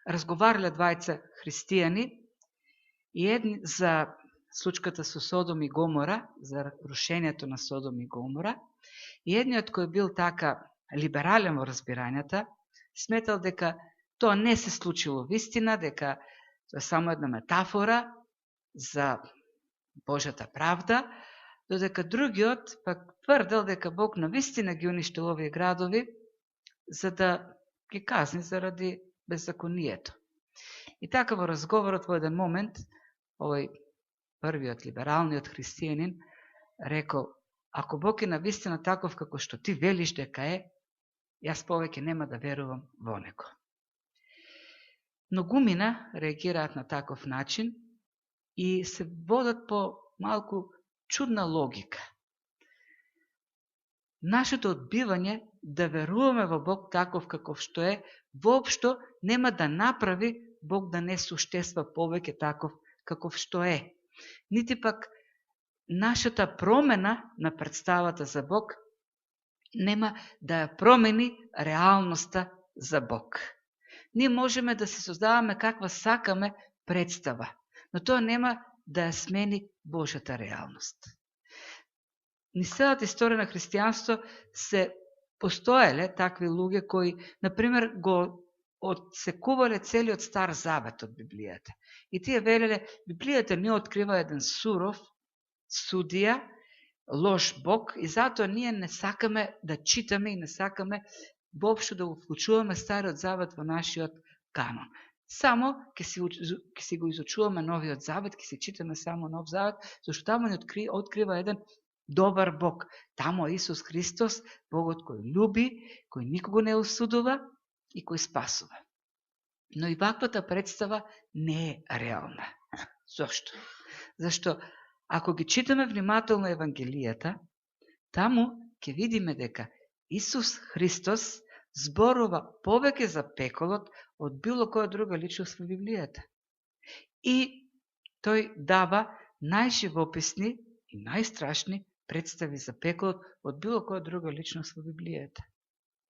разговарале двајца христијани и едни за случката со Содом и Гомора, за рушењето на Содом и Гомора, и едниот кој бил така либерален во разбирањата, сметал дека тоа не се случило вистина, дека тоа е само една метафора за Божјата правда, додека другиот пак тврдел дека Бог навистина ги уништил овие градови за да ги казни заради беззаконието. И така во разговорот во еден момент, овој првиот либералниот христијанин рекол: ако Бог е навистина таков како што ти велиш дека е, јас повеќе нема да верувам во него. Многумина реагираат на таков начин и се водат по малку чудна логика. Нашето одбивање да веруваме во Бог таков каков што е, воопшто нема да направи Бог да не суштества повеќе таков каков што е. Нити пак нашата промена на представата за Бог нема да ја промени реалноста за Бог. Ние можеме да се создаваме каква сакаме представа, но тоа нема да ја смени Божјата реалност. Низ целата историја на христијанство се постоеле такви луѓе кои, например, го одсекувале целиот Стар Завет од Библијата. И тие велеле, Библијата не открива еден суров судија, лош Бог, и затоа ние не сакаме да читаме и не сакаме воопшто да вклучуваме Стариот Завет во нашиот канон. Само ќе си го изучуваме Новиот Завет, ќе си читаме само Нов Завет, зашто таму ни открива еден добар Бог. Таму е Исус Христос, Богот кој љуби, кој никого не осудува и кој спасува. Но и ваквата представа не е реална. Зошто? Зашто ако ги читаме внимателно Евангелијата, таму ќе видиме дека Исус Христос зборува повеќе за пеколот од било која друга личност во Библијата. И тој дава најживописни и најстрашни представи за пеколот од било која друга личност во Библијата.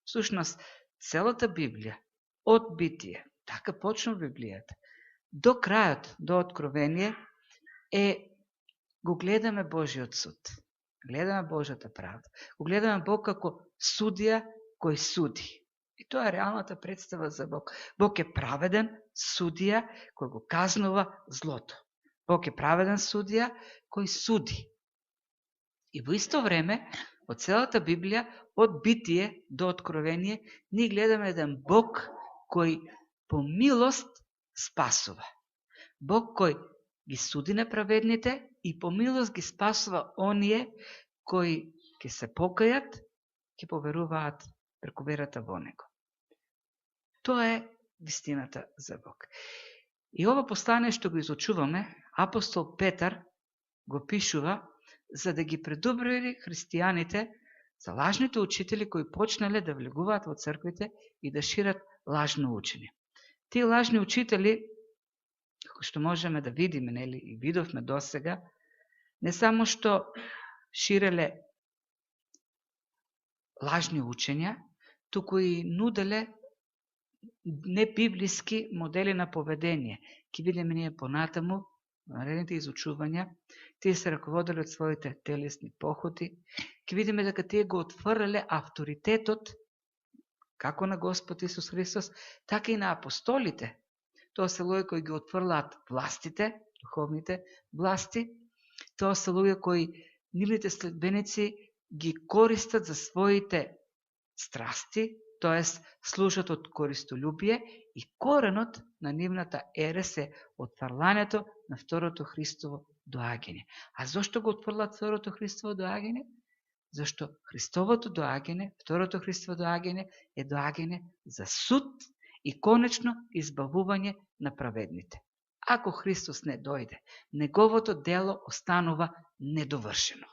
Всушност, целата Библија, од Битие, така почна Библијата, до крајот, до Откровение, го гледаме Божиот суд. Гледаме Божјата правда. Го гледаме Бог како судија кој суди. И тоа е реалната представа за Бог. Бог е праведен судија кој го казнува злото. Бог е праведен судија кој суди. И во исто време, од целата Библија, од Битие до Откровение, ние гледаме еден Бог кој по милост спасува. Бог кој ги суди неправедните и по милост ги спасува оние кои ќе се покајат, ќе поверуваат преку верата во него. Тоа е вистината за Бог. И ова послание што го изучуваме, апостол Петар го пишува за да ги предупреди христијаните за лажните учители кои почнале да влегуваат во црквите и да шират лажно учење. Тие лажни учители, како што можеме да видиме, нели, и видовме досега, не само што ширеле лажни учења, туку и нуделе небиблиски модели на поведение. Ке видиме ние понатаму, во наредните изучувања, тие се раководели од своите телесни похоти. Ке видиме дека тие го отфрлеле авторитетот, како на Господ Исус Христос, така и на апостолите. Тоа се луѓе кои ги отфрлаат властите, духовните власти. Тоа се луѓе кои нивните следбеници ги користат за своите страсти, тоест служат од користолюбие, и коренот на нивната ерес е отфрлањето на второто Христово доаѓање. А зошто го отфрлат второто Христово доаѓање? Зашто Христовото доаѓање, второто Христово доаѓање е доаѓање за суд и конечно избавување на праведните. Ако Христос не дојде, неговото дело останува недовршено.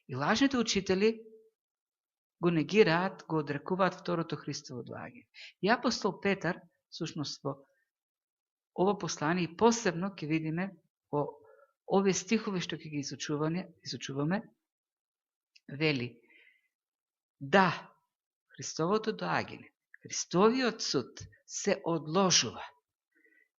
И лажните учители го негираат, го одрекуваат второто Христово доаѓање. И апостол Петар, всушност во ова послание, и посебно ќе видиме во овие стихови што ќе ги изучуваме, вели: да, Христовото доаѓање, Христовиот суд се одложува.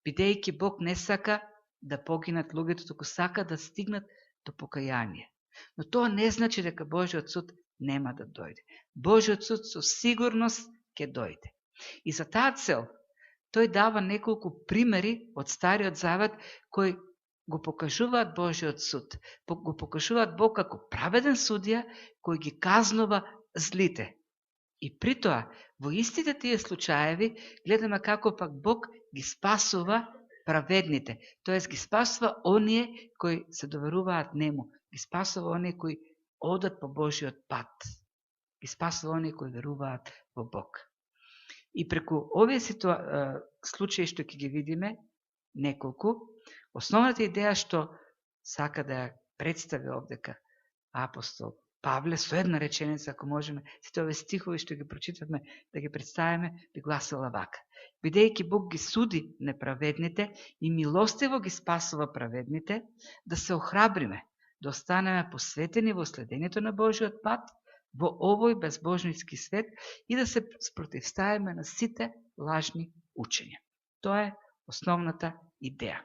Бидејќи Бог не сака да погинат луѓето, туку сака да стигнат до покаяние. Но тоа не значи дека Божиот суд нема да дојде. Божиот суд со сигурност ќе дојде. И за таа цел, тој дава неколку примери од Стариот Завет кои го покажуваат Божиот суд. Го покажуваат Бог како праведен судија кој ги казнува злите. И при тоа, во истите тие случаеви, гледаме како пак Бог ги спасува праведните. Тоест ги спасува оние кои се доверуваат нему. Ги спасува оние кои одат по Божиот пат. Ги спасува оние кои веруваат во Бог. И преку овие случаи што ќе ги видиме, неколку, основната идеја што сака да ја представи овдека апостол Павле, со една реченица, ако можеме, сите овие стихови што ги прочитавме, да ги представиме, би гласила вака. Бидејќи Бог ги суди неправедните и милостиво ги спасува праведните, да се охрабриме, да останеме посветени во следењето на Божиот пат, во овој безбожницки свет и да се спротивставиме на сите лажни учења. Тоа е основната идеја.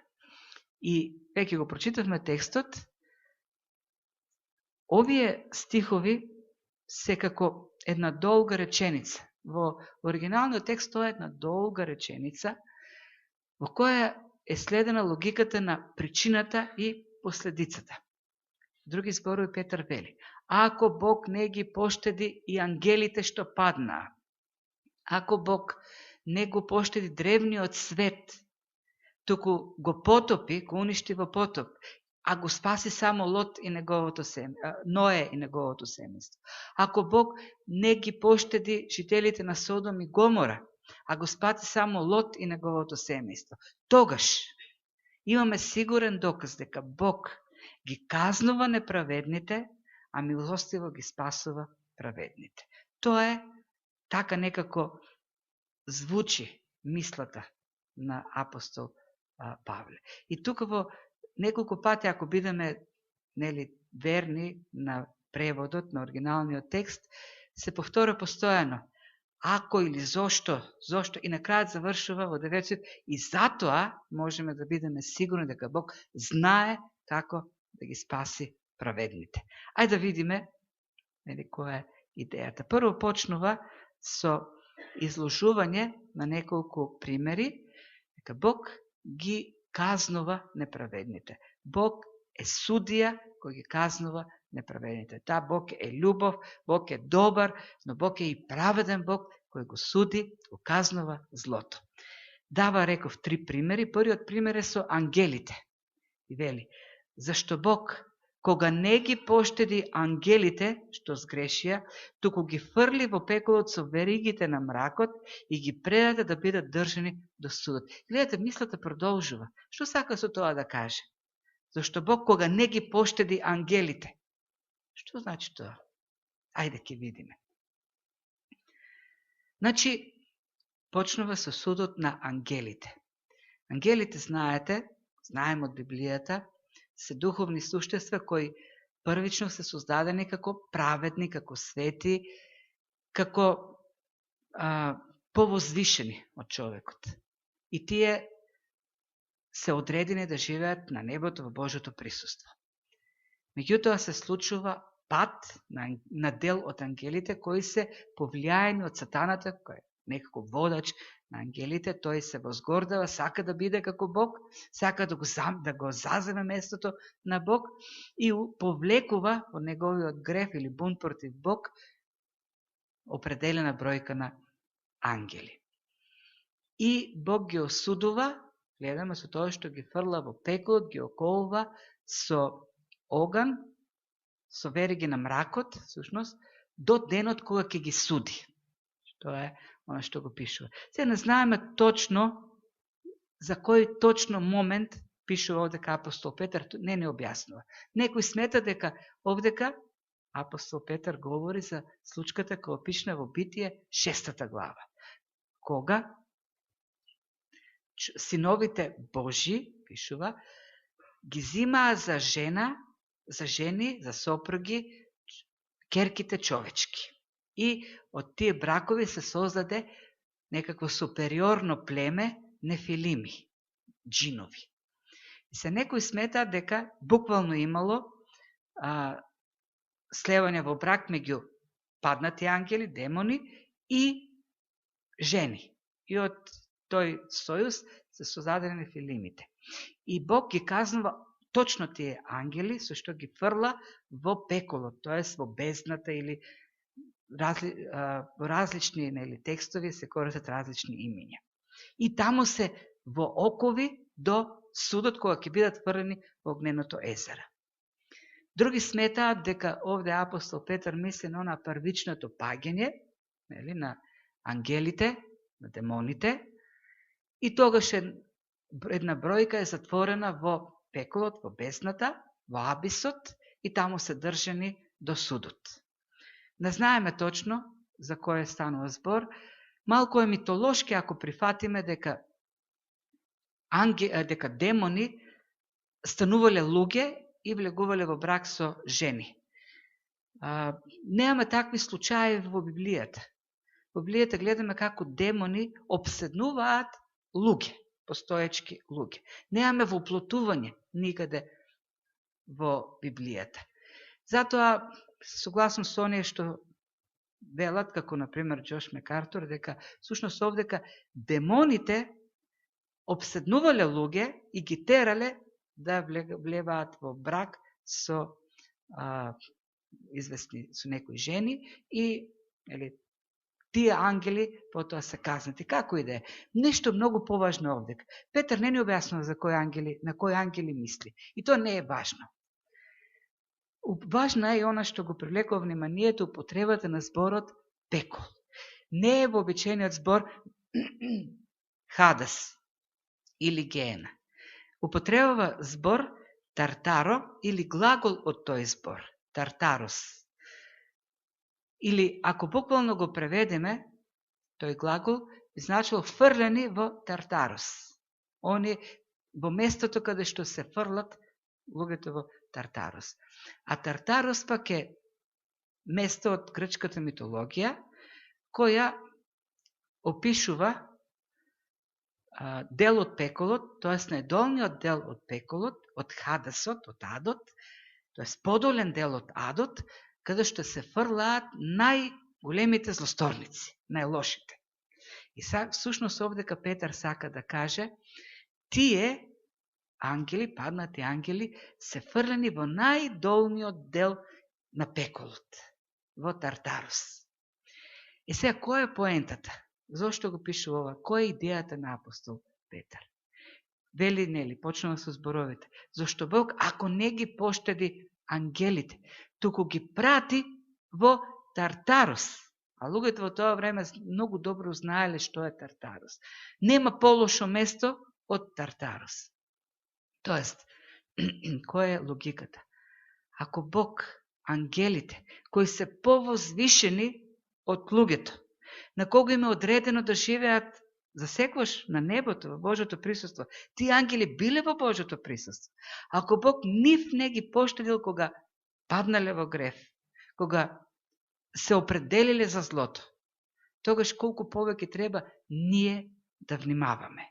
И веќе го прочитавме текстот. Овие стихови се како една долга реченица. Во оригиналниот текст тоа е една долга реченица во која е следена логиката на причината и последицата. Други зборови Петар вели: ако Бог не ги поштеди и ангелите што паднаа, ако Бог не го поштеди древниот свет, туку го потопи, го уништи во потоп, а го спаси само Лот и неговото Ное и неговото семејство. Ако Бог не ги поштеди жителите на Содом и Гомора, а го спаси само Лот и неговото семејство, тогаш имаме сигурен доказ дека Бог ги казнува неправедните, а милостиво ги спасува праведните. Тоа е така некако звучи мислата на апостол Павле. И тука во неколку пати, ако бидеме верни на преводот, на оригиналниот текст, се повтора постојано. Ако или зошто, и на крајот завршува во 9 и затоа можеме да бидеме сигурни дека Бог знае како да ги спаси праведните. Ајде да видиме која е идејата. Прво почнува со изложување на неколку примери дека Бог ги казнува неправедните. Бог е судија кој ги казнува неправедните. Да, Бог е љубов, Бог е добар, но Бог е и праведен Бог кој го суди, го казнува злото. Дава, реков, 3 примери. Првиот пример е со ангелите. И вели: зашто Бог, кога не ги поштеди ангелите што сгрешија, туку ги фрли во пеколот со веригите на мракот и ги предаде да бидат држани до судот. Гледате, мислата продолжува. Што сака со тоа да каже? Зашто Бог, кога не ги поштеди ангелите. Што значи тоа? Ајде ќе видиме. Значи, почнува со судот на ангелите. Ангелите, знаем од Библијата, се духовни суштества кои првично се создадени како праведни, како свети, како повозвишени од човекот. И тие се одредени да живеат на небото во Божјото присуство. Меѓутоа се случува пат на дел од ангелите кои се повлијаени од сатаната, кој е некако водач на ангелите. Тој се возгордава, сака да биде како Бог, сака да го заземе местото на Бог и повлекува во неговиот греф или бунт против Бог определена бројка на ангели. И Бог ги осудува, гледаме, со тоа што ги фрла во пеколот, ги околува со оган, со вериги на мракот, всушност, до денот кога ќе ги суди. Тоа е она што го пишува. Се не знаеме точно за кој точно момент пишува овдека апостол Петар, не објаснува. Некој смета дека овдека апостол Петар говори за случката која опишна во Битие 6 глава. Кога синовите Божи, пишува, ги зимаа за жени, за сопруги, керките човечки. И од тие бракови се создаде некакво супериорно племе нефилими, джинови. И се некои сметаат дека буквално имало слевање во брак меѓу паднати ангели, демони и жени. И од тој сојуз се создадени нефилимите. И Бог ги казнува точно тие ангели, со што ги фрла во пеколот, тоест во бездната или во различни текстови се користат различни имиња. И таму се во окови до судот кога ќе бидат фрлени во огненото езеро. Други сметаат дека овде апостол Петар мисли на она првичното паѓање, на ангелите, на демоните, и тогаш една бројка е затворена во пеколот, во бездната, во абисот, и таму се држани до судот. Не знаеме точно за кој станува збор. Малку е митолошки ако прифатиме дека демони станувале луѓе и влегувале во брак со жени. Немаме такви случаи во Библијата. Во Библијата гледаме како демони обседнуваат луѓе, постоечки луѓе. Немаме воплотување никаде во Библијата. Затоа, согласно со оние што велат, како например Джош Мекартур, дека всушност овдека демоните обседнувале луѓе и ги терале да влеваат во брак со известни, со некои жени и тие ангели потоа се казнати. Како и да е. Нешто многу поважно овдека. Петар не ни објаснува за на кои ангели мисли. И тоа не е важно. Важна е она што го привлекува вниманието, употребата на зборот пекол. Не е вообичаениот збор Хадас или Геена. Употребува збор Тартаро или глагол од тој збор, Тартарос. Или, ако буквално го преведеме, тој глагол би значило фрлени во Тартарос. Они во местото каде што се фрлат луѓето во Тартарос. А Тартарос пак е место од грчката митологија, која опишува дел од пеколот, тоест најдолниот дел од пеколот, од Хадасот, од Адот, тоест подолен дел од Адот, каде што се фрлаат најголемите злосторници, најлошите. И всушност овдека Петар сака да каже, тие ангели, паднати ангели, се фрлени во најдолниот дел на пеколот, во Тартарос. И сега, која е поентата? Зошто го пише ова? Која е идејата на апостол Петар? Вели, нели, почнува со зборовите. Зошто Бог, ако не ги поштеди ангелите, туку ги прати во Тартарос. А луѓето во тоа време многу добро знаеле што е Тартарос. Нема полошо место од Тартарос. Тоест, која е логиката? Ако Бог, ангелите, кои се повозвишени од луѓето, на кого им е одредено да живеат за секојаш на небото, во Божјото присуство, тие ангели биле во Божјото присуство. Ако Бог нив не ги поштедил кога паднале во грев, кога се определиле за злото, тогаш колку повеќе треба ние да внимаваме.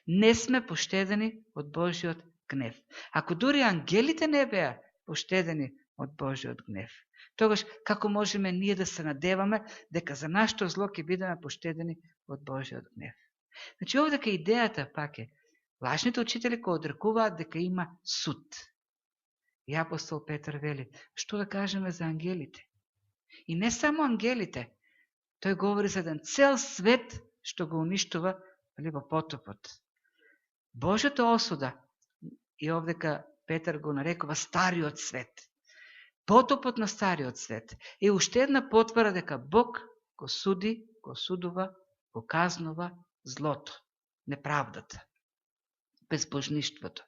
Не сме поштедени од Божјиот гнев. Ако дури ангелите не беа поштедени од Божјиот гнев, тогаш како можеме ние да се надеваме дека за нашето зло ќе бидеме поштедени од Божјиот гнев? Значи, овдека идејата пак е, лажните учители кои одрекуваат дека има суд. И апостол Петар вели, што да кажеме за ангелите? И не само ангелите, тој говори за еден цел свет што го уништува во потопот. Божјата осуда, и овдека Петар го нарекува стариот свет, потопот на стариот свет, е уште една потвора дека Бог го суди, го судува, го казнува злото, неправдата, безбожништвото.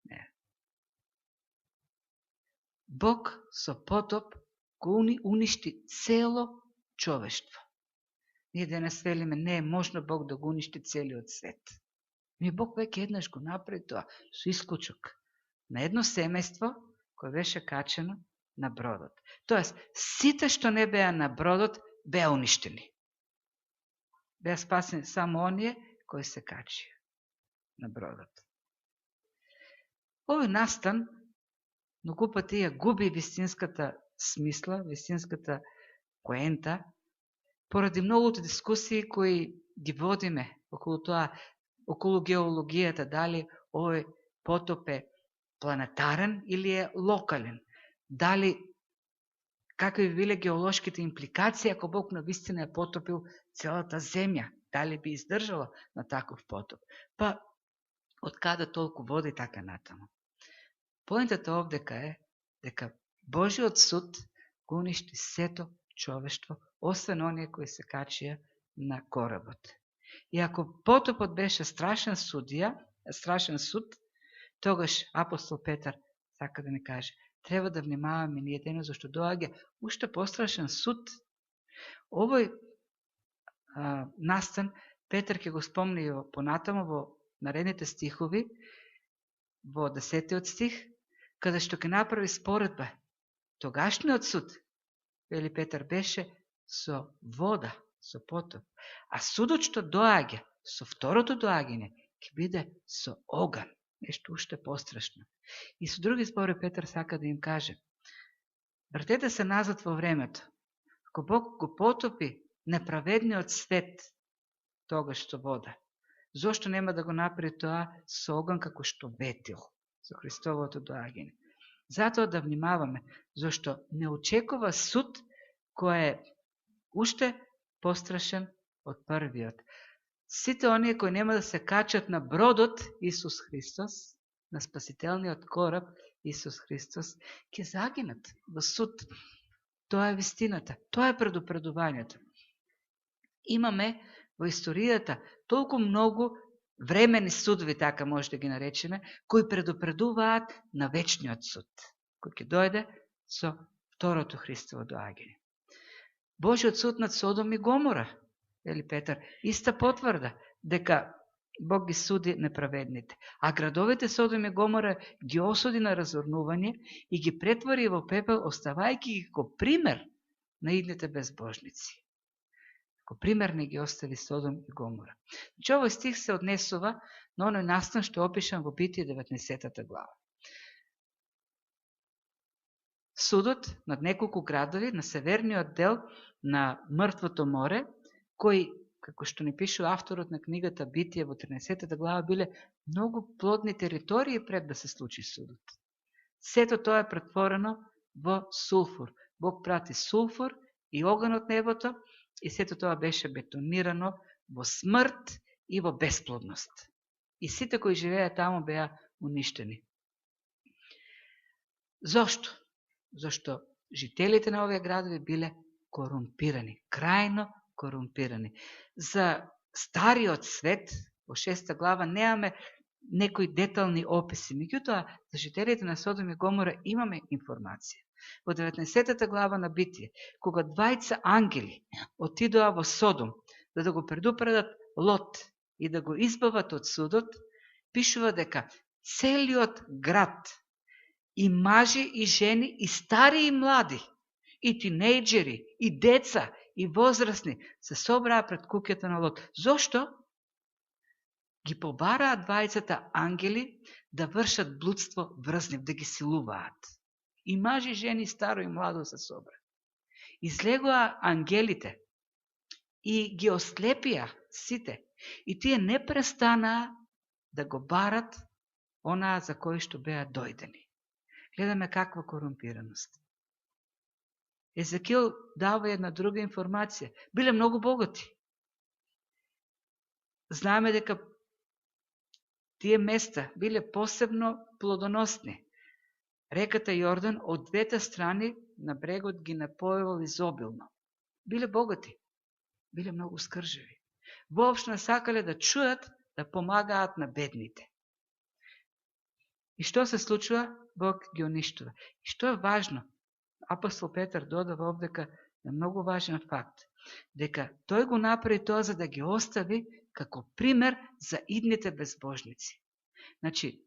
Не. Бог со потоп го уништи цело човештво. Ние денес велиме, не е можно Бог да го уништи целиот свет. Ми Бог веќе еднаш го направи тоа, со исклучок, на едно семејство кој беше качено на бродот. Тоест, сите што не беа на бродот, беа уништени. Беа спасени само оние кои се качија на бродот. Овој настан многу пати ја губи вистинската смисла, вистинската поента, поради многуто дискусии кои ги водиме околу тоа, околу геологијата, дали овој потоп е планетарен или е локален, дали какви би биле геолошките импликации ако Бог навистина е потопил целата земја, дали би издржала на таков потоп. Па, од каде толку вода и така натаму. Поентата овдека е дека Божиот суд го уништи сето човештво, освен оние кои се качија на коработ. И ако потопот беше страшен суд, тогаш апостол Петар сака да ни каже, треба да внимаваме ние денес, зашто доаѓа уште пострашен суд. Овој настан Петар ќе го спомне и понатамо во наредните стихови, во 10 стих, каде што ќе направи споредба. Тогашниот суд, вели Петар, беше со вода, со потоп, а судот што доаѓа, со второто доаѓање, ќе биде со оган, нешто уште пострашно. И со други збори Петар сака да им каже, вратете се назад во времето. Ако Бог го потопи неправедниот свет, тогаш со вода, зошто нема да го направи тоа со оган како што ветил со Христовото доаѓање? Затоа да внимаваме, зашто не очекува суд кој е уште пострашен од првиот. Сите оние кои нема да се качат на бродот Исус Христос, на спасителниот кораб Исус Христос, ќе загинат во суд. Тоа е вистината, тоа е предупредувањето. Имаме во историјата толку многу времени судови, така може да ги наречеме, кои предупредуваат на вечниот суд, кој ќе дојде со второто Христово доаѓање. Божиот суд над Содом и Гомора, вели Петар, иста потврда дека Бог ги суди неправедните. А градовите Содом и Гомора ги осуди на разорнување и ги претвори во пепел, оставајќи ги како пример на идните безбожници. Како пример не ги остави Содом и Гомора. Значи, овој стих се однесува на оној настан што опишан во Битие 19 глава. Судот над неколку градови на северниот дел на Мртвото море, кои, како што ни пише авторот на книгата Битие во 13 глава, биле многу плодни територии пред да се случи судот. Сето тоа е претворено во сулфур. Бог прати сулфур и оган од небото и сето тоа беше бетонирано во смрт и во бесплодност. И сите кои живееа таму беа уништени. Зошто? Зашто жителите на овие градови биле корумпирани, крајно корумпирани. За стариот свет, во 6 глава, неаме некои детални описи. Меѓутоа, за жителите на Содом и Гомора имаме информација. Во 19 глава на Битие, кога двајца ангели отидоа во Содом, за да го предупредат Лот и да го избават од судот, пишува дека целиот град, и мажи, и жени, и стари, и млади, и тинејџери, и деца, и возрастни, се собраа пред куќата на Лот. Зошто? Ги побараа двајцата ангели да вршат блудство врз нив, да ги силуваат. И мажи, жени, старо и младо се собраа. Излегоа ангелите и ги ослепија сите. И тие не престанаа да го барат онаа за кој што беа дојдени. Гледаме каква корумпираност. Езекил дава една друга информација. Биле многу богати. Знаеме дека тие места биле посебно плодоносни. Реката Јордан од двете страни на брегот ги напоевал изобилно. Биле богати. Биле многу скржеви. Воопшто сакале да чујат, да помагаат на бедните. И што се случува? Бог ги уништува. И што е важно? Апостол Петар додава овдека на многу важен факт. Дека тој го направи тоа за да ги остави како пример за идните безбожници. Значи,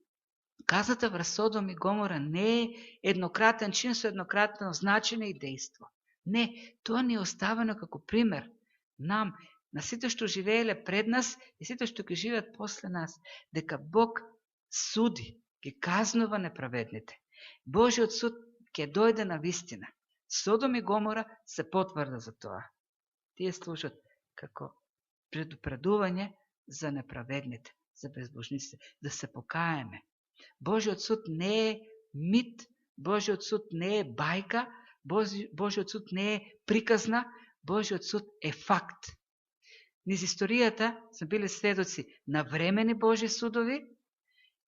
казата врз Содом и Гомора не е еднократен чин со еднократно значење и дејство. Не, тоа ни е оставено како пример нам на сите што живееле пред нас и сите што ќе живеат после нас, дека Бог суди, ќе казнува неправедните. Божиот суд ќе дојде на вистина. Содом и Гомора се потврда за тоа. Тие служат како предупредување за неправедните, за безбожниците, да се покаеме. Божиот суд не е мит, Божиот суд не е бајка, Божиот суд не е приказна, Божиот суд е факт. Низ историјата сме били сведоци на времени Божи судови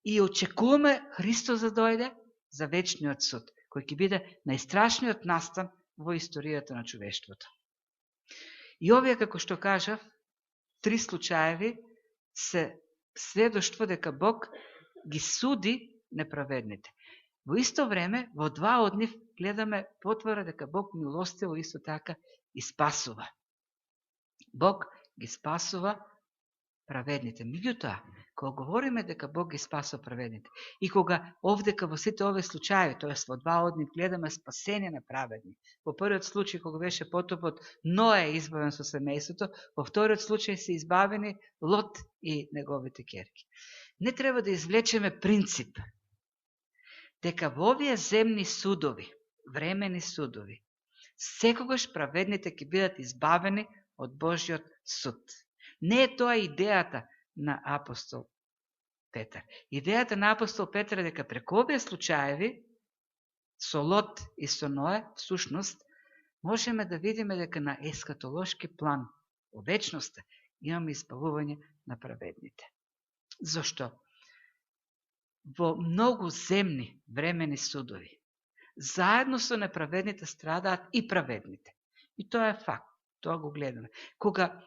и очекуваме Христос да дојде за вечниот суд, кој ќе биде најстрашниот настан во историјата на човештвото. И овие, како што кажав, 3 случаеви се сведоштво дека Бог ги суди неправедните. Во исто време, во 2 од нив гледаме потвора дека Бог милостиво исто така и спасува. Бог ги спасува праведните. Меѓутоа, кога говориме дека Бог ги спасува праведните и кога овдека во сите овие случаи, тоест во 2 од нив гледаме спасение на праведни. Во првиот случај кога беше потопот, Ное избавен со семејството, во вториот случај се избавени Лот и неговите ќерки. Не треба да извлечеме принцип дека во овие земни судови, времени судови, секогаш праведните ќе бидат избавени од Божиот суд. Не е тоа идејата на апостол Петар. Идејата на апостол Петар е дека преку овие случаеви со Лот и со Ное, всушност, можеме да видиме дека на ескатолошки план во вечноста имаме избавување на праведните. Зошто? Во многу земни времени судови, заедно со неправедните страдаат и праведните. И тоа е факт, тоа го гледаме. Кога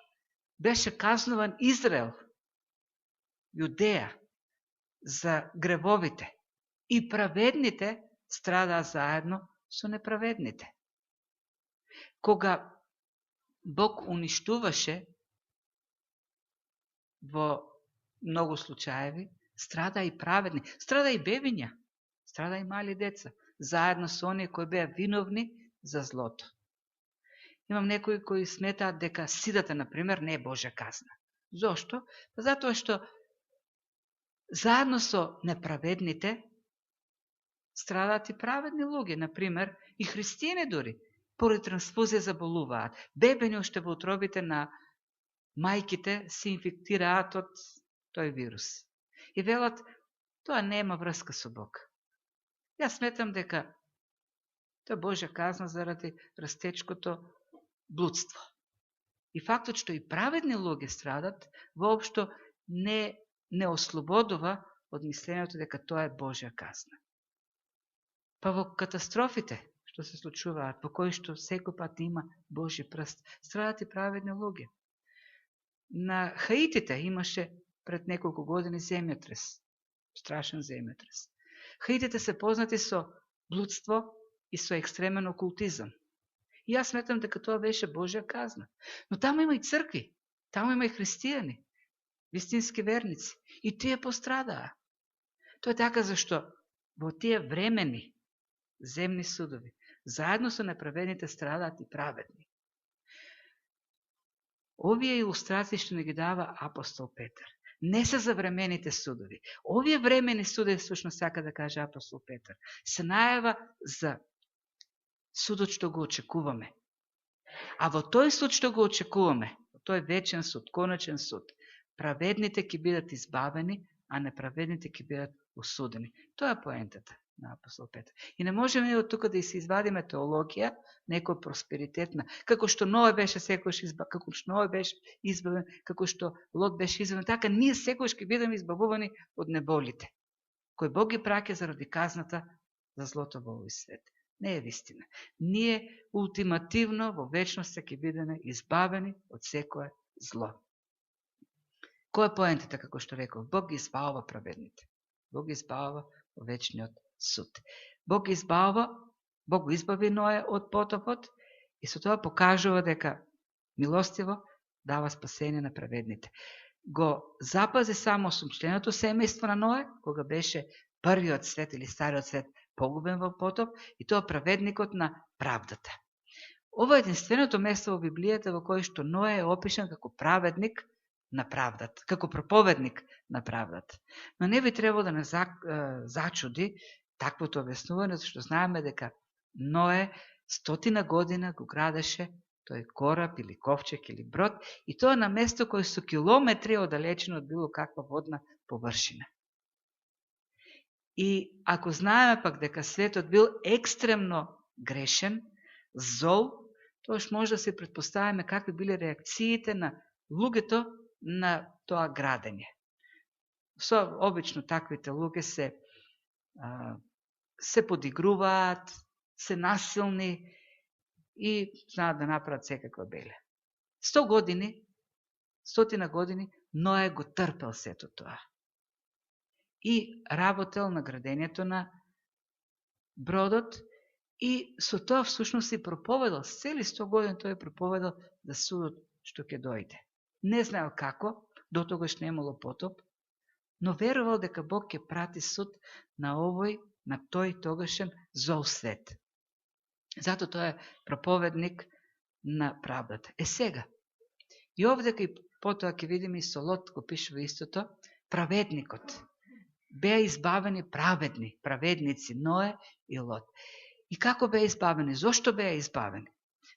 беше казнуван Израел, Јудеја, за гревовите, и праведните страдаа заедно со неправедните. Кога Бог уништуваше во многу случаеви, страда и праведни, страда и бебиња, страда и мали деца, заедно со оние кои беа виновни за злото. Имам некои кои сметаат дека сидата, например, не е Божја казна. Зошто? Затоа што заедно со неправедните страдаат и праведни луѓе, например, и христијани дури, поради трансфузија заболуваат. Бебени уште во утробите на мајките се инфектираат од тој вирус. И велат, тоа нема врска со Бог. Јас сметам дека тоа е Божја казна заради растечкото блудство. И фактот што и праведни луѓе страдат, воопшто не ослободува од мислењето дека тоа е Божја казна. Па во катастрофите што се случуваат, во кои што секој пат има Божји прст, страдат и праведни луѓе. На Хаитите имаше пред неколку години земјотрес, страшен земјотрес. Хаитите се познати со блудство и со екстремен окултизам. И јас сметам дека тоа беше Божја казна. Но таму има и цркви, таму има и христијани, вистински верници. И тие пострадаа. Тоа е така зашто во тие времени земни судови, заедно со неправедните страдаат и праведни. Овие илустрации што не ги дава апостол Петар, не се за времените судови. Овие времени судови, всушност сака да каже апостол Петар, се најава за судот што го очекуваме. А во тој суд што го очекуваме, во тој вечен суд, конечен суд, праведните ќе бидат избавени, а неправедните ќе бидат осудени. Тоа е поентата на апостол Петар. И не можеме од тука да се извадиме теологија, некоја просперитетна, како што Ное беше секојаш избавен, како што Ное беше избавен, како што Лот беше избавен, така ние секојаш ќе бидеме избавувани од неболите, кој Бог ги праќа заради казната за злото во овој свет. Не е вистина. Ние ултимативно во вечноста ќе бидеме избавени од секое зло. Кој е поентата, како што реков? Бог ги избавува праведните. Бог ги избавува во вечниот суд. Бог ги избавува, Бог го избави Ное од потопот и со тоа покажува дека милостиво дава спасение на праведните. Го запази само осумчленото семејство на Ное, кога беше првиот свет или стариот свет погубен во потоп, и тоа праведникот на правдата. Ова е единственото место во Библијата во кое што Ное е опишан како праведник на правдата, како проповедник на правдата. Но не би требало да не зачуди таквото објаснување, зашто знаеме дека Ное 100 година го градеше тој кораб или ковчег или брод, и тоа на место кој со километри оддалечено од било каква водна површина. И ако знаеме пак дека светот бил екстремно грешен, зол, тоаш може да се претпоставиме какви биле реакциите на луѓето на тоа градење. Обично таквите луѓе се подигруваат, се насилни и знаат да направат секаква беле. 100 години, Ное го трпел сето тоа. И работел на градењето на бродот, и со тоа всушност и проповедал, цели 100 години тој проповедал за судот што ќе дојде. Не знаел како, до тогаш не имало потоп, но верувал дека Бог ќе прати суд на тој тогашен зол свет. Зато тој е проповедник на правдата. Сега, и овдека и потоа ќе видиме и со Лот го пишува истото, праведникот. Беа избавени праведници, Ное и Лот. И како беа избавени? Зошто беа избавени?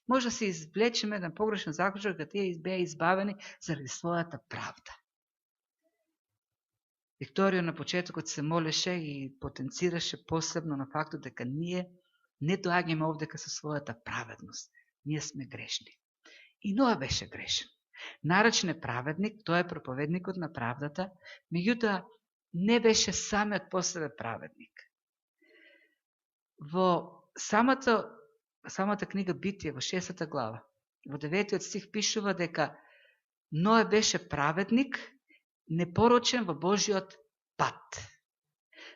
Може да се извлечеме еден погрешен заклучок дека тие беа избавени заради својата правда. Викторија на почетокот се молеше и потенцираше посебно на фактот дека ние не доаѓаме овдека со својата праведност. Ние сме грешни. И Ное беше грешен. Наречен е праведник, тој е проповедникот на правдата, меѓутоа не беше самиот по себе праведник. Во самата книга Битие, во 6 глава, во 9 стих пишува дека Ное беше праведник, непорочен во Божиот пат.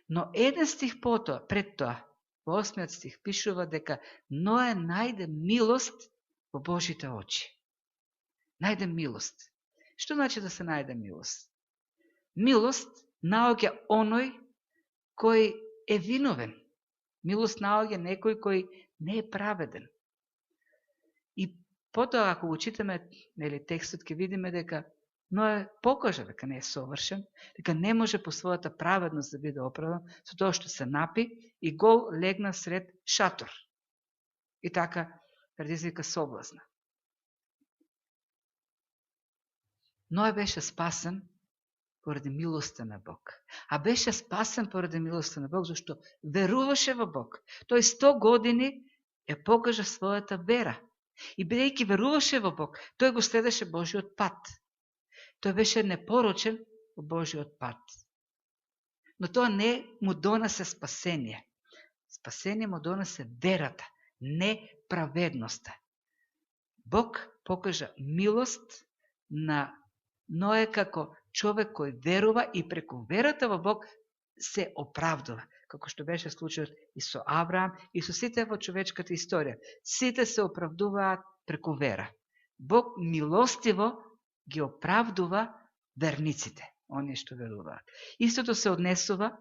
Но еден стих пред тоа, во 8 стих пишува дека Ное најде милост во Божите очи. Најде милост. Што значи да се најде милост? Милост наоѓа оној кој е виновен. Милост наоѓа некој кој не е праведен. И потоа, ако го читаме текстот, ќе видиме дека Ное покажа дека не е совршен, дека не може по својата праведност да биде оправдан, со тоа што се напи и гол легна сред шатор. И така предизвика соблазна. Ное беше спасен поради милоста на Бог. А беше спасен поради милоста на Бог, зашто веруваше во Бог. Тој 100 години ја покажа својата вера. И бидејќи веруваше во Бог, тој го следеше Божиот пат. Тој беше непорочен во Божиот пат. Но тоа не му донесе спасение. Спасение му донесе верата, не праведноста. Бог покажа милост на Ное како човек кој верува и преку верата во Бог се оправдува, како што беше случајот и со Авраам и со сите во човечката историја. Сите се оправдуваат преку вера. Бог милостиво ги оправдува верниците, оние што веруваат. Истото се однесува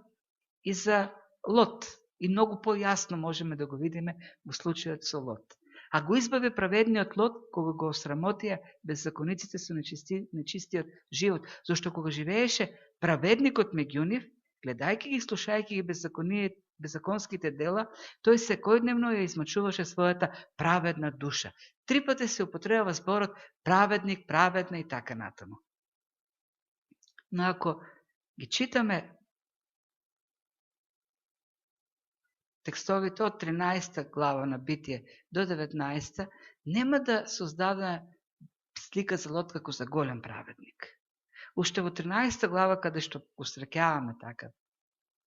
и за Лот. И многу појасно можеме да го видиме во случајот со Лот. А го избави праведниот Лот кога го осрамотија беззакониците со нечистиот живот. Зашто кога живееше праведникот меѓу нив, гледајќи ги и слушајќи ги беззаконските дела, тој секојдневно ја измачуваше својата праведна душа. 3 пати се употребува зборот праведник, праведна и така натаму. Но ако ги читаме текстовите од 13 глава на Битие до 19, нема да создаде слика за Лот како за голем праведник. Уште во 13 глава, каде што го среќаваме така,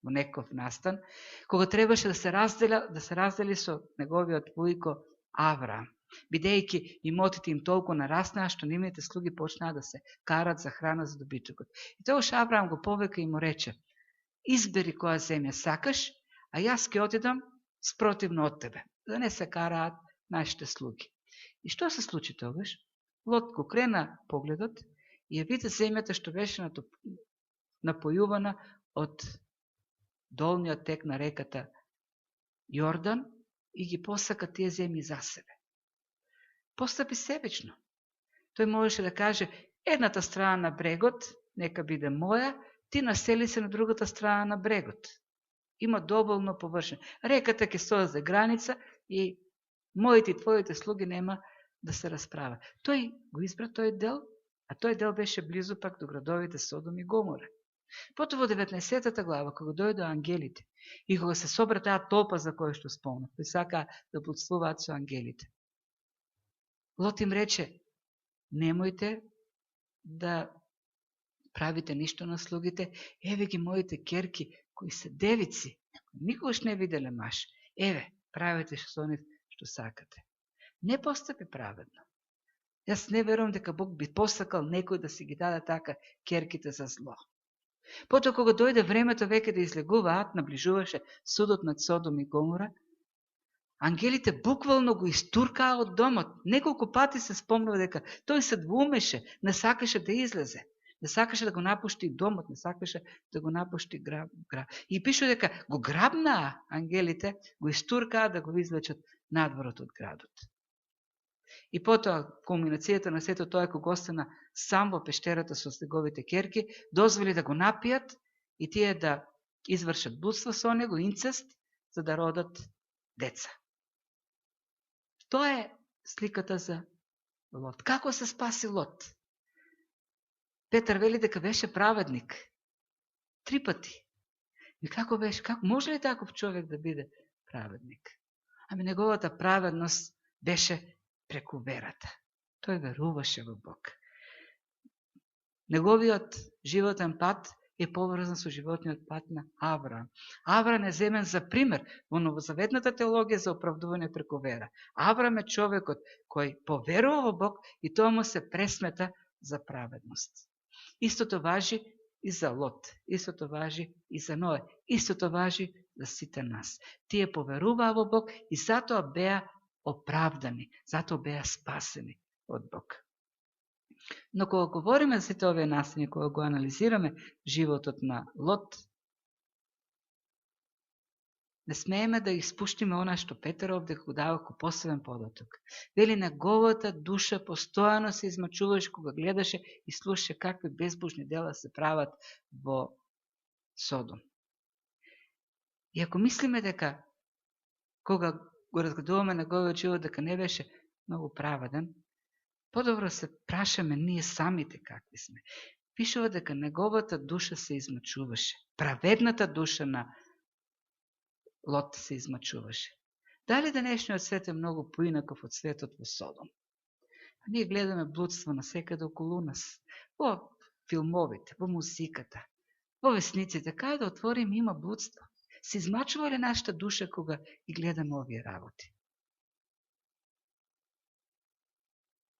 во неков настан, кога требаше да се раздели со неговиот војко Авраам, бидејќи имотите им толку нараснаа што нивните слуги почнаа да се карат за храна за добитокот. И тогаш Авраам го повика и му рече: избери која земја сакаш, а јас ќе отидам спротивно од тебе, да не се караат нашите слуги. И што се случи тогаш? Лот го крена погледот и ја види земјата што беше напојувана од долниот тек на реката Јордан и ги посака тие земји за себе. постапи себично. Тој можеше да каже, едната страна на брегот, нека биде моја, ти насели се на другата страна на брегот. Има доволно површина. Реката ќе создаде граница и моите и твоите слуги нема да се расправа. Тој го избра тој дел, а тој дел беше близу пак до градовите Содом и Гомора. Потоа во 19 глава, кога дојдоа ангелите и кога се собра таа толпа за која што спомнав, кои сакаа да блудствуваат со ангелите, Лот им рече, немојте да правите ништо на слугите, еве ги моите керки, кои се девици, никогаш не виделе маж, еве, правите со нив што сакате. Не постапи праведно. Јас не верувам дека Бог би посакал некој да си ги даде така керките за зло. Потоа кога дојде времето веќе да излегуваат, наближуваше судот над Содом и Гомора, ангелите буквално го истуркаа од домот. Неколку пати се спомнува дека тој се двумеше, не сакаше да излезе. Не сакаше да го напушти домот, не сакаше да го напушти граб. И пише дека го грабнаа ангелите, го истуркаа да го извлечат надворот од градот. И потоа, кулминацијата на сето тоа кога остана сам во пештерата со неговите керки, дозволи да го напијат и тие да извршат блудство со него, инцест, за да родат деца. Тоа е сликата за Лот. Како се спаси Лот? Петар вели дека беше праведник. 3 пати. И како беше? Како може ли таков човек да биде праведник? Ами неговата праведност беше преку верата. Тој веруваше во Бог. Неговиот животен пат е поврзан со животниот пат на Авраам. Авраам е земен за пример во новозаветната теологија за оправдување преку вера. Авраам е човекот кој поверува во Бог и тоа му се пресмета за праведност. Истото важи и за Лот, истото важи и за Ное, истото важи за сите нас. Тие поверуваа во Бог и затоа беа оправдани, затоа беа спасени од Бог. Но кога говориме за сите овие настани, кога го анализираме животот на Лот, не смееме да испуштиме она што Петар овде го дава како посебен податок. Вели, неговата душа постојано се измачуваше кога гледаше и слушаше какви безбожни дела се прават во Содом. И ако мислиме дека кога го разгледуваме неговиот живот дека не беше многу праведен, подобро се прашаме ние самите какви сме. Пишува дека неговата душа се измачуваше. Праведната душа на Лот се измачуваше. Дали денешниот свет е многу поинаков од светот во Содом? А ние гледаме блудство насекаде околу нас. Во филмовите, во музиката, во весниците, кај да отворим има блудство. Се измачува ли нашата душа кога ги гледаме овие работи?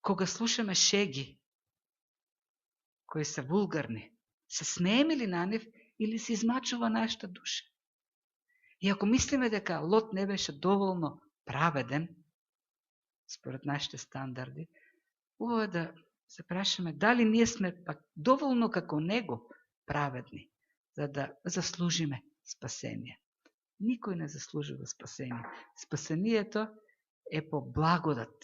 Кога слушаме шеги, кои се вулгарни, се смееме ли на нив или се измачува нашата душа? И ако мислиме дека Лот не беше доволно праведен, според нашите стандарди, убаво е да се прашаме дали ние сме пак доволно како него праведни, за да заслужиме спасение. Никој не заслужува спасение. Спасението е по благодат.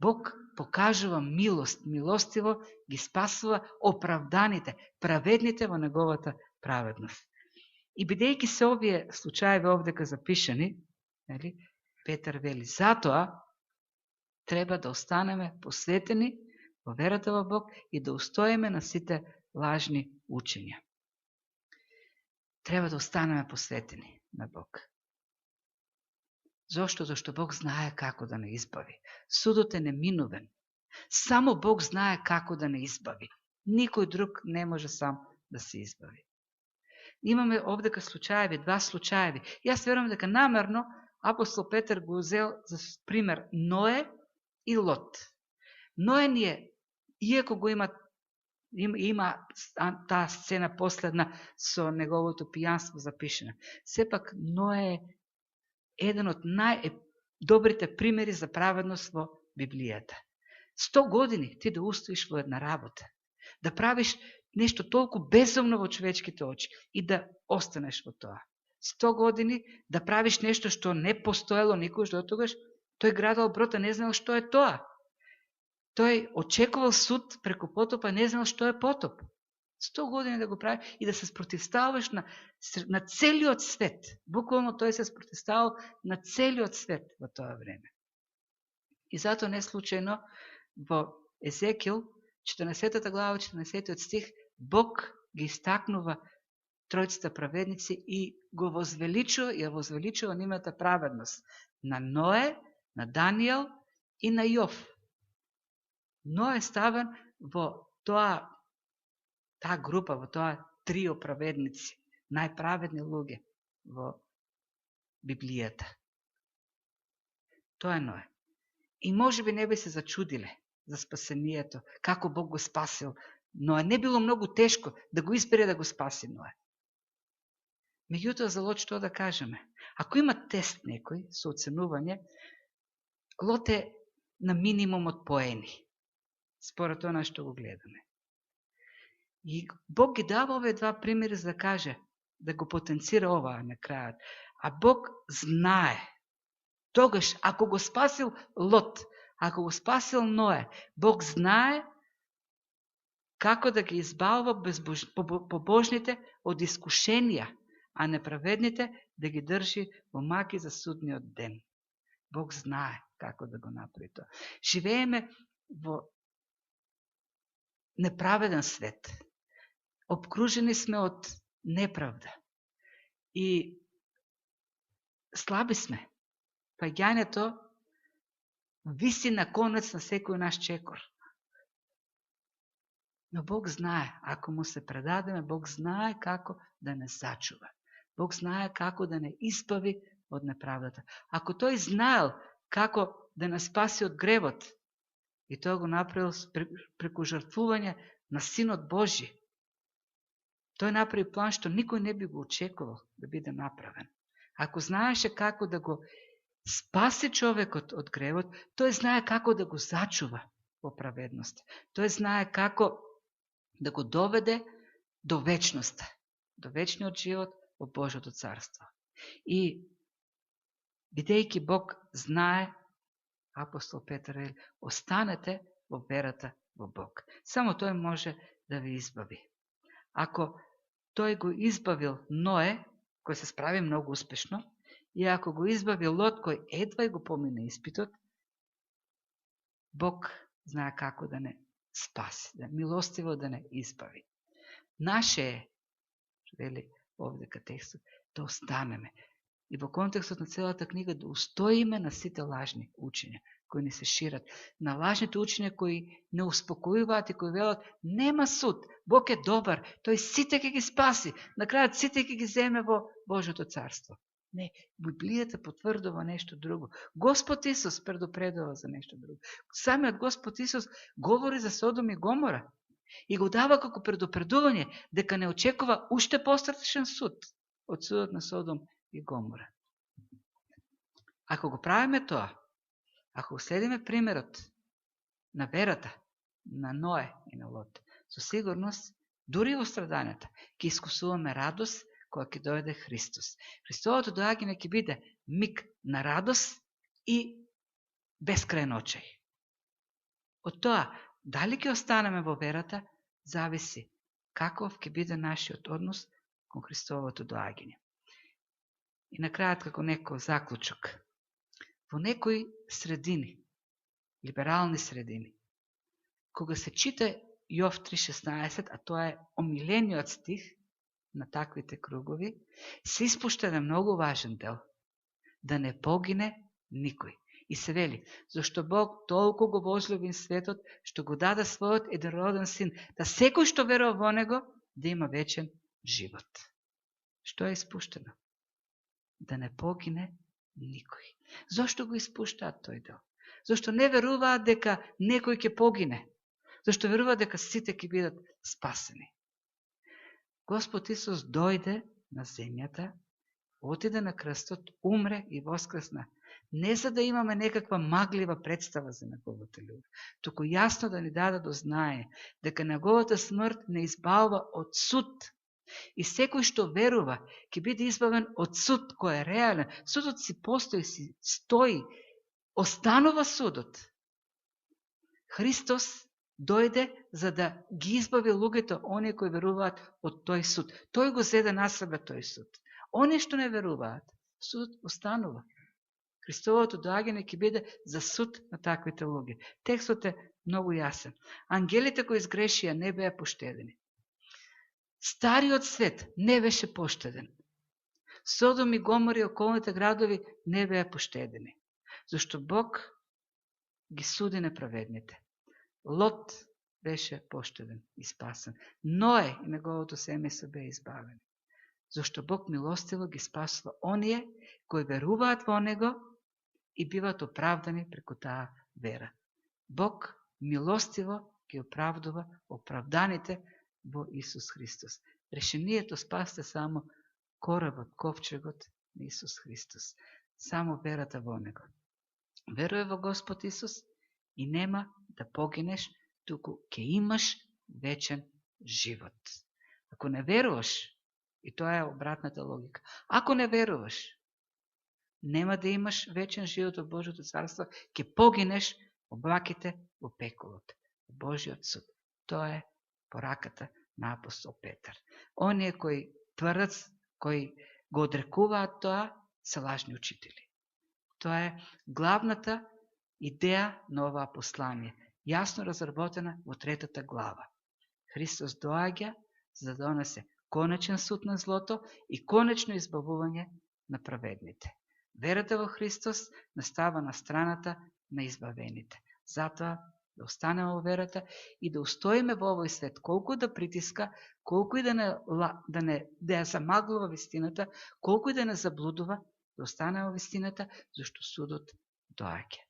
Бог покажува милост, милостиво ги спасува оправданите, праведните во неговата праведност. И бидејќи се овие случаеви овдека запишани, Петар вели, затоа треба да останеме посветени во верата во Бог и да устоиме на сите лажни учења. Треба да останеме посветени на Бог. Зошто? Зашто Бог знае како да не избави. Судот е неминувен. Само Бог знае како да не избави. Никој друг не може сам да се избави. Имаме овдека случаеви, 2 случаеви. Јас верувам дека намерно апостол Петар го узел за пример Ное и Лот. Ное ни е, иако го има таа сцена последна со неговото пијанство запишена, сепак Ное е еден од најдобрите примери за праведност во Библијата. 100 години ти да устоиш во една работа, да правиш нешто толку безумно во човечките очи и да останеш во тоа. 100 години да правиш нешто што не постоело никош до тогаш, тој градал Брота не знаел што е тоа. Тој очекувал суд преку потопа, не знал што е потоп. 100 години да го прави и да се спротивставаш на целиот свет. Буквално тој се спротивставал на целиот свет во тоа време. И затоа не случајно во Езекил, 14 глава, 14 стих, Бог ги истакнува тројцата праведници и го возвеличува, ја возвеличува нивната праведност на Ное, на Данијел и на Јов. Ное е ставен во таа група, во тоа трио праведници, најправедни луѓе во Библијата. Тоа е Ное. И може би не би се зачудиле за спасението, како Бог го спасил Ное. Не било многу тешко да го избере да го спаси Ное. Меѓутоа, за Лот што да кажеме? Ако има тест некој со оценување, Лот е на минимум од поени, според тоа што го гледаме. И Бог ги дава овие два примери за да каже, да го потенцира ова на крајот. А Бог знае. Тогаш, ако го спасил Лот, ако го спасил Ное, Бог знае како да ги избавува побожните од искушенија, а неправедните да ги држи во маки за судниот ден. Бог знае како да го направи тоа. Живееме во неправеден свет. Обкружени сме од неправда. И слаби сме. Паѓањето виси на конец на секој наш чекор. Но Бог знае, ако му се предадеме, Бог знае како да не зачува. Бог знае како да не избави од неправдата. Ако тој знаел како да не спаси од гревот, и тоа го направил преку жртвување на Синот Божи, тој направи план што никој не би го очекувал да биде направен. Ако знаеше како да го спаси човекот од гревот, тој знае како да го зачува во праведност. Тој знае како да го доведе до вечноста, до вечниот живот во Божјото царство. И бидејќи Бог знае, апостол Петар вели, останете во верата во Бог. Само тој може да ви избави. Ако тој го избавил Ное, кој се справи многу успешно, и ако го избавил Лот, кој едва и го помине испитот, Бог знае како да не спаси, да милостиво да не избави. Наше е, вели овдека текстот, да останеме. И во контекстот на целата книга да устоиме на сите лажни учења кои ни се шират, на лажните учења кои не успокојуваат и кои велат нема суд, Бог е добар, тој сите ќе ги спаси, на крајот сите ќе ги земе во Божјото царство. Не, Библијата потврдува нешто друго. Господ Исус предупредува за нешто друго. Самиот Господ Исус говори за Содом и Гомора и го дава како предупредување дека не очекува уште пострашен суд од судот на Содом и Гомора. Ако го правиме тоа, ако следиме примерот на верата на Ное и на Лот, со сигурност, дури во страдањата, ќе искусуваме радост која ќе дојде Христос. Христовото доаѓање ќе биде миг на радост и бескрајен очај. Од тоа, дали ќе останеме во верата, зависи каков ќе биде нашиот однос кон Христовото доаѓање. И на крајот, како некој заклучок, во некои средини, либерални средини, кога се чита Јов 3.16, а тоа е омилениот стих на таквите кругови, се испушта еден многу важен дел. Да не погине никој. И се вели, зашто Бог толку го возлюби светот, што го даде својот единороден син, да секој што верува во него, да има вечен живот. Што е испуштено? Да не погине никој. Зошто го испуштаат тој дел? Зошто не веруваат дека некој ќе погине? Зашто веруваат дека сите ќе бидат спасени? Господ Исус дојде на земјата, отиде на крстот, умре и воскресна. Не за да имаме некаква маглива представа за неговата љубов, туку јасно да ни даде до знае дека неговата смрт не избавува од суд. И секој што верува ќе биде избавен од суд кој е реален. Судот си постои, си стои, останува судот. Христос дојде за да ги избави луѓето, оние кои веруваат од тој суд. Тој го зеде на себе тој суд. Оние што не веруваат, суд останува. Христовото доаѓање ќе биде за суд на таквите луѓе. Текстот е многу јасен. Ангелите кои изгрешија не беа поштедени. Стариот свет не беше поштеден. Содом и Гомора и околните градови не беа поштедени. Зашто Бог ги суди неправедните. Лот беше поштеден и спасен. Ное и неговото семејство беа избавени. Зашто Бог милостиво ги спасува оние кои веруваат во Него и биват оправдани преку таа вера. Бог милостиво ги оправдува оправданите во Исус Христос. Решението спасте само коработ, ковчегот на Исус Христос. Само верата во Него. Веруе во Господ Исус и нема да погинеш, туку ќе имаш вечен живот. Ако не веруваш, и тоа е обратната логика, ако не веруваш, нема да имаш вечен живот во Божјото царство, ќе погинеш во блаките во пеколот, во Божјиот суд. Тоа е пораката на апостол Петар. Оние кои тврдат, кои го одрекуваат тоа, се лажни учители. Тоа е главната идеја на оваа послание, јасно разработена во 3 глава. Христос доаѓа за да донесе конечен суд на злото и конечно избавување на праведните. Верата во Христос настава на страната на избавените. Затоа да останеме во верата и да устоиме во овој свет, колку да притиска, колку и да ја замаглува вистината, колку и да не заблудува, да останеме во вистината, зашто судот доаѓа.